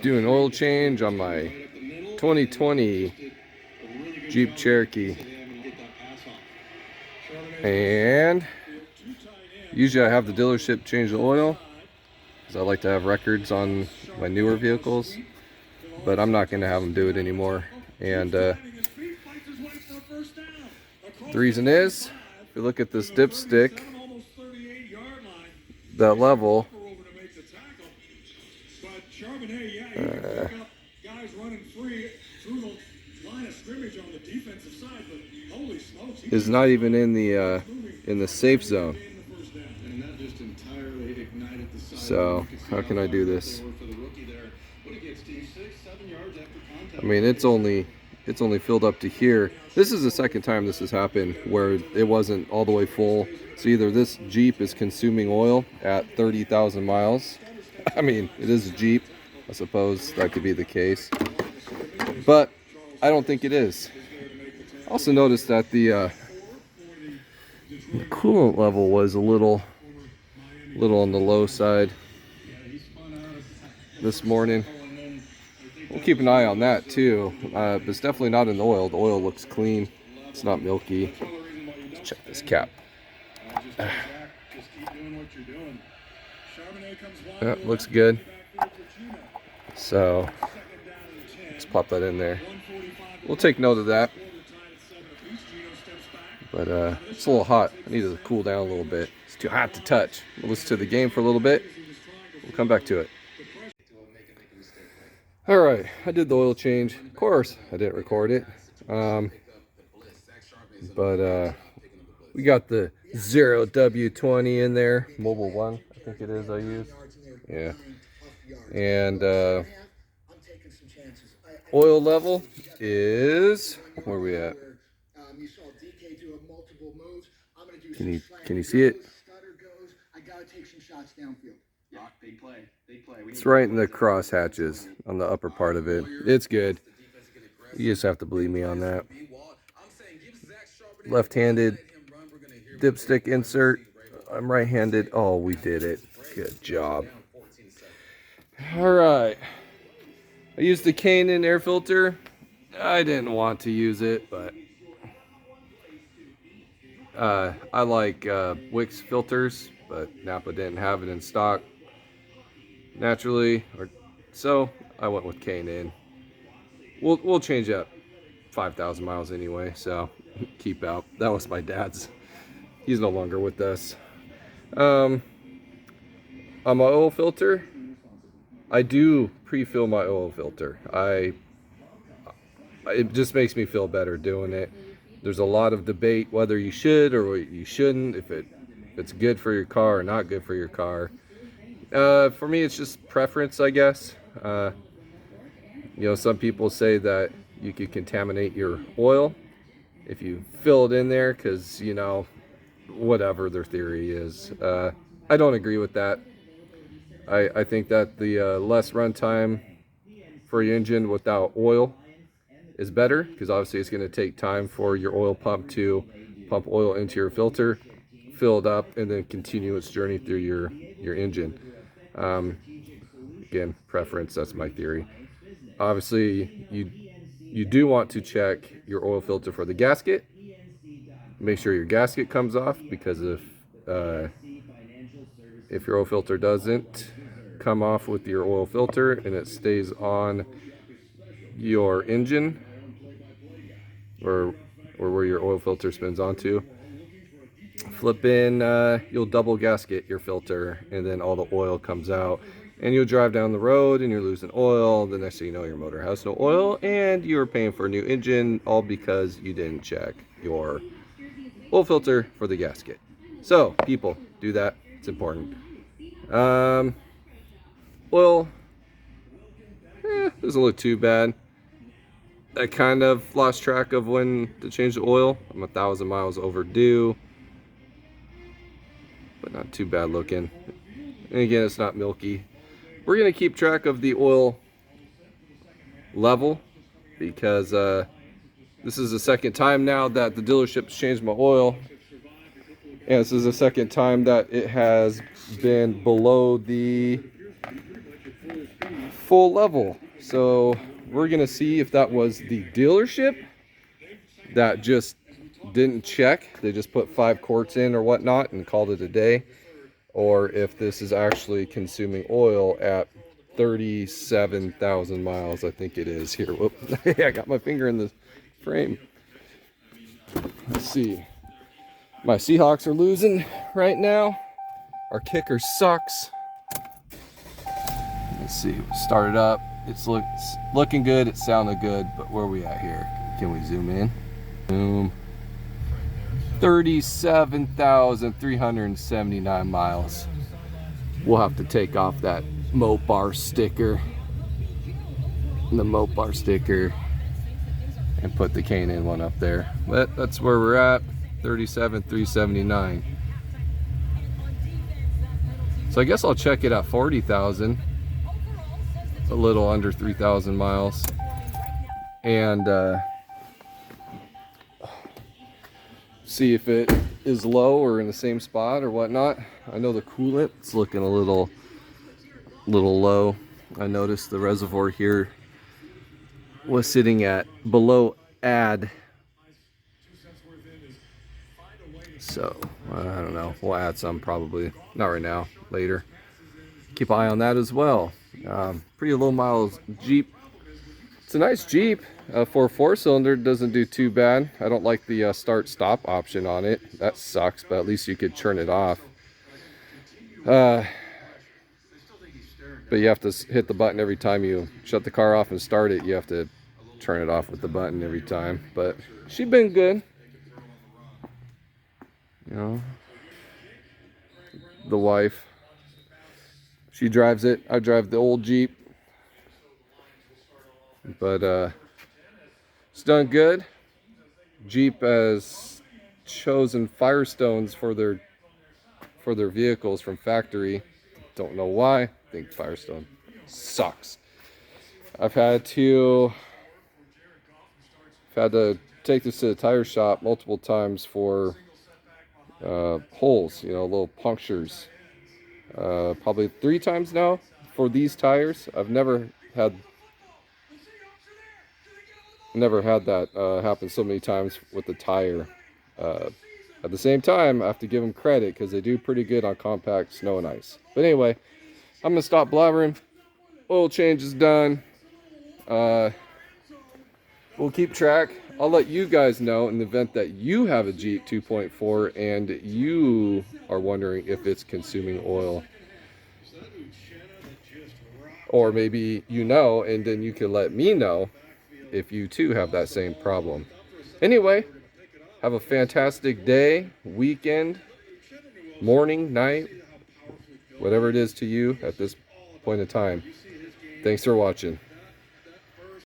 do an oil change on my 2020 Jeep Cherokee. And usually I have the dealership change the oil because I like to have records on my newer vehicles, but I'm not going to have them do it anymore. And the reason is, if you look at this dipstick, that level, is not even in the safe zone. So how can I do this? I mean, it's only filled up to here. This is the second time this has happened where it wasn't all the way full. So either this Jeep is consuming oil at 30,000 miles. I mean, it is a Jeep. I suppose that could be the case, but I don't think it is. I also noticed that the coolant level was a little on the low side this morning. We'll keep an eye on that too, but it's definitely not in the oil. The oil looks clean. It's not milky. Let's check this cap. Looks good. So let's pop that in there. We'll take note of that. But it's a little hot. I need to cool down a little bit. It's too hot to touch. We'll listen to the game for a little bit. We'll come back to it. Alright, I did the oil change. Of course, I didn't record it. But we got the 0W20 in there. Mobile 1, I think it is I use. Yeah. And oil level is, where are we at? Can you see it? It's right in the cross hatches on the upper part of it. It's good. You just have to believe me on that. Left-handed dipstick insert. I'm right-handed. Oh, we did it. Good job. All right. I used the K&N air filter. I didn't want to use it, but I like Wix filters, but Napa didn't have it in stock naturally, so I went with K&N. We'll change up 5,000 miles anyway, so keep out. That was my dad's. He's no longer with us. On my oil filter, I do pre-fill my oil filter. It just makes me feel better doing it. There's a lot of debate whether you should or you shouldn't, if it's good for your car or not good for your car. For me, it's just preference, I guess. Some people say that you could contaminate your oil if you fill it in there because, whatever their theory is. I don't agree with that. I think that the less runtime for your engine without oil is better, because obviously it's going to take time for your oil pump to pump oil into your filter, fill it up, and then continue its journey through your engine. Again, preference, that's my theory. Obviously, you do want to check your oil filter for the gasket. Make sure your gasket comes off, because if your oil filter doesn't come off with your oil filter and it stays on your engine or where your oil filter spins onto, you'll double gasket your filter, and then all the oil comes out, and you'll drive down the road and you're losing oil. The next thing you know, your motor has no oil and you're paying for a new engine, all because you didn't check your oil filter for the gasket. So people, do that. It's important. Oil doesn't look too bad. I kind of lost track of when to change the oil. I'm 1,000 miles overdue, but not too bad looking. And again, it's not milky. We're going to keep track of the oil level, because this is the second time now that the dealership's changed my oil, and this is the second time that it has been below the full level. So we're gonna see if that was the dealership that just didn't check. They just put 5 quarts in or whatnot and called it a day, or if this is actually consuming oil at 37,000 miles. I think it is here. Whoop. I got my finger in the frame. Let's see. My Seahawks are losing right now. Our kicker sucks. Let's see. Start it up. It's looking good. It sounded good. But where are we at here? Can we zoom in? Boom. 37,379 miles. We'll have to take off that Mopar sticker. The Mopar sticker. And put the K&N one up there. But that's where we're at. 37,379. So I guess I'll check it at 40,000. A little under 3,000 miles. And see if it is low or in the same spot or whatnot. I know the coolant's looking a little low. I noticed the reservoir here was sitting at below add. So I don't know, we'll add some, probably not right now, later. Keep an eye on that as well. Pretty low miles Jeep. It's a nice Jeep. For a 4-cylinder, doesn't do too bad. I don't like the start stop option on it. That sucks, but at least you could turn it off. But you have to hit the button every time you shut the car off and start it. You have to turn it off with the button every time. But she's been good. You know, the wife, she drives it. I drive the old Jeep. But it's done good. Jeep has chosen Firestones for their vehicles from factory. Don't know why. I think Firestone sucks. I've had to take this to the tire shop multiple times for holes, you know, little punctures. Probably 3 times now for these tires. I've never had that happen so many times with the tire. At the same time, I have to give them credit because they do pretty good on compact snow and ice. But anyway, I'm gonna stop blabbering. Oil change is done. We'll keep track. I'll let you guys know in the event that you have a Jeep 2.4 and you are wondering if it's consuming oil. Or maybe you know, and then you can let me know if you too have that same problem. Anyway, have a fantastic day, weekend, morning, night, whatever it is to you at this point in time. Thanks for watching.